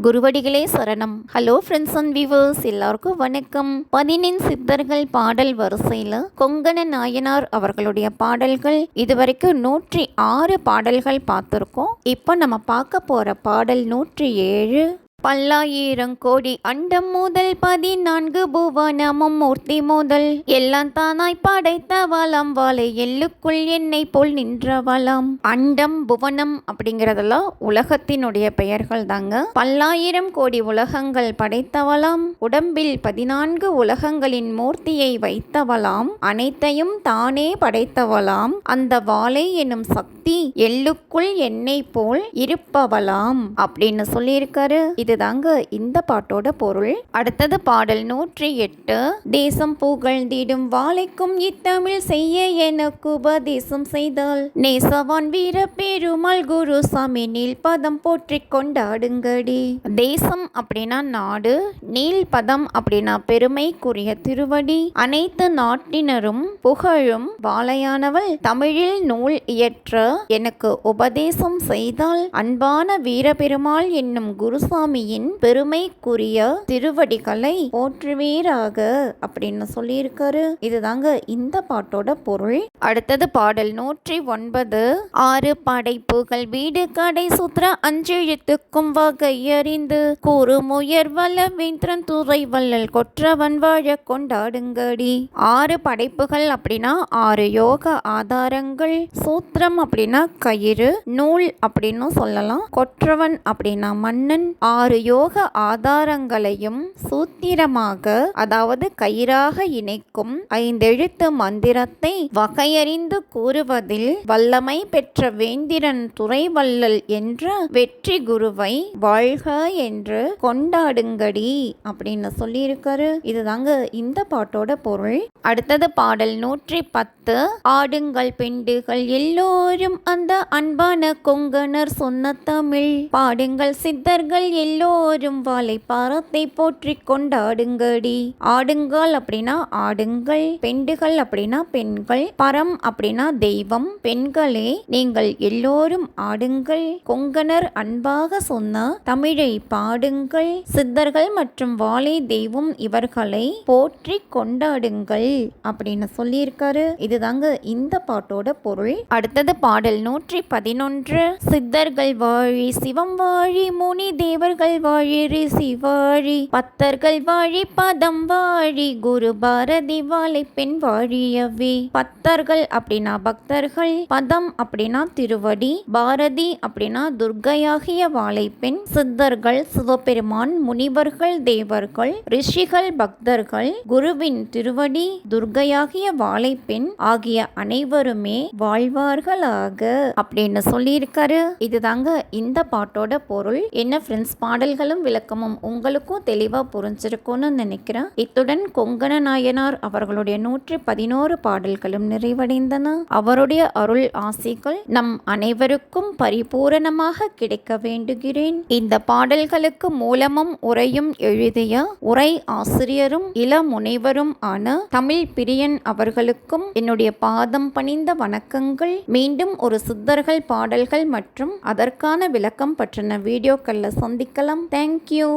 குருவடிகளே சரணம். Hello friends and viewers, எல்லாருக்கும் வணக்கம். 11 சித்தர்கள் பாடல் வரிசையில் கொங்கண நாயனார் அவர்களுடைய பாடல்கள் இதுவரைக்கும் 106 பாடல்கள் பார்த்துருக்கோம். இப்போ நம்ம பார்க்க போகிற பாடல் 107. பல்லாயிரம் கோடி அண்டம் முதல் 14 புவனமும் மூர்த்தி முதல் எல்லாம் தானாய் படைத்தவளாம் வாழை எள்ளுக்குள் என்னை போல் நின்றவளாம். அண்டம் புவனம் அப்படிங்கிறதெல்லாம் உலகத்தினுடைய பெயர்கள் தாங்க. பல்லாயிரம் கோடி உலகங்கள் படைத்தவளாம், உடம்பில் 14 உலகங்களின் மூர்த்தியை வைத்தவளாம், அனைத்தையும் தானே படைத்தவளாம், அந்த வாழை எனும் சக்தி எள்ளுக்குள் என்னை போல் இருப்பவளாம் அப்படின்னு சொல்லியிருக்காரு. இதுதாங்க இந்த பாட்டோட பொருள். அடுத்தது பாடல் 108. தேசம் புகழ்ந்திடும் வாழைக்கும் இத்தமிழ் செய்ய எனக்கு உபதேசம் செய்தால் நேசவான் வீர பெருமாள் குரு சாமி நீல் பதம் போற்றி கொண்டாடுங்கடி. தேசம் அப்படின்னா நாடு, நீல் பதம் அப்படின்னா பெருமைக்குரிய திருவடி, அனைத்து நாட்டினரும் புகழும் வாழையானவள் தமிழில் நூல் இயற்ற எனக்கு உபதேசம் செய்தால் அன்பான வீரபெருமாள் என்னும் குருசாமி பெருமைக்குரிய திருவடிகளை போற்றுவீராக அப்படின்னு சொல்லியிருக்காரு. இதுதாங்க இந்த பாட்டோட பொருள். அடுத்தது பாடல் 109. 6 படைப்புகள் வீடு கடை சூத்திர 5 எழுத்துக்கும் வகை அறிந்து கூறு முயர் வல்ல வேந்திரன் துறை வல்லல் கொற்றவன் வாழ கொண்டாடுங்கடி. 6 படைப்புகள் அப்படின்னா 6 யோக ஆதாரங்கள், சூத்திரம் அப்படின்னா கயிறு, நூல் அப்படின்னு சொல்லலாம், கொற்றவன் அப்படின்னா மன்னன். 6 யோக ஆதாரங்களையும் சூத்திரமாக அதாவது கயிறாக இணைக்கும் 5 எழுத்து மந்திரத்தை வகையறிந்து கூறுவதில் வல்லமை பெற்ற வேந்திரன் துறைவல்லல் என்ற வெற்றி குருவை வாழ்க என்று கொண்டாடுங்கடி அப்படின்னு சொல்லியிருக்காரு. இதுதாங்க இந்த பாட்டோட பொருள். அடுத்தது பாடல் 110. ஆடுங்கள் பெண்டுகள் எல்லோரும் அந்த அன்பான கொங்கணர் சொன்ன தமிழ் பாடுங்கள் சித்தர்கள் எல்லோரும் வாழை பாரத்தை போற்றி கொண்டாடுங்கடி. ஆடுங்கள் அப்படின்னா ஆடுங்கள், பெண்டுகள் அப்படின்னா பெண்கள், பரம் அப்படின்னா தெய்வம். பெண்களே நீங்கள் எல்லோரும் ஆடுங்கள், கொங்கணர் அன்பாக சொன்ன தமிழை பாடுங்கள், சித்தர்கள் மற்றும் வாழை தெய்வம் இவர்களை போற்றி கொண்டாடுங்கள் அப்படின்னு சொல்லியிருக்காரு. இதுதாங்க இந்த பாட்டோட பொருள். அடுத்தது பாடல் 111. சித்தர்கள் வாழி சிவம் வாழி முனி தேவர்கள் வாழி ரிஷி வாழி பத்தர்கள் வாழி பதம் வாழி குரு பாரதி வாழை பெண் வாழியவே. பத்தர்கள் அப்படின்னா பக்தர்கள், பதம் அப்படின்னா திருவடி, பாரதி அப்படின்னா துர்க்கையாகிய வாழை பெண், சித்தர்கள் சிவபெருமான், முனிவர்கள் தேவர்கள், ரிஷிகள் பக்தர்கள், குருவின் திருவடி, துர்க்கையாகிய வாழை பெண் ஆகிய அனைவருமே வாழ்வார்களாக அப்படின்னு சொல்லியிருக்காரு. இதுதாங்க இந்த பாட்டோட பொருள். என்ன ஃப்ரெண்ட்ஸ், பாடல்களும் விளக்கமும் உங்களுக்கும் தெளிவாக புரிஞ்சிருக்கும்னு நினைக்கிறேன். இத்துடன் கொங்கண நாயனார் அவர்களுடைய 111 பாடல்களும் நிறைவடைந்தன. அவருடைய அருள் ஆசிகள் நம் அனைவருக்கும் பரிபூரணமாக கிடைக்க வேண்டுகிறேன். இந்த பாடல்களுக்கு மூலமும் உரையும் எழுதிய உரை ஆசிரியரும் இள முனைவரும் ஆன தமிழ் பிரியன் அவர்களுக்கும் என்னுடைய பாதம் பணிந்த வணக்கங்கள். மீண்டும் ஒரு சித்தர்கள் பாடல்கள் மற்றும் அதற்கான விளக்கம் பற்றின வீடியோக்களில் சந்திக்கலாம். தேங்க்யூ.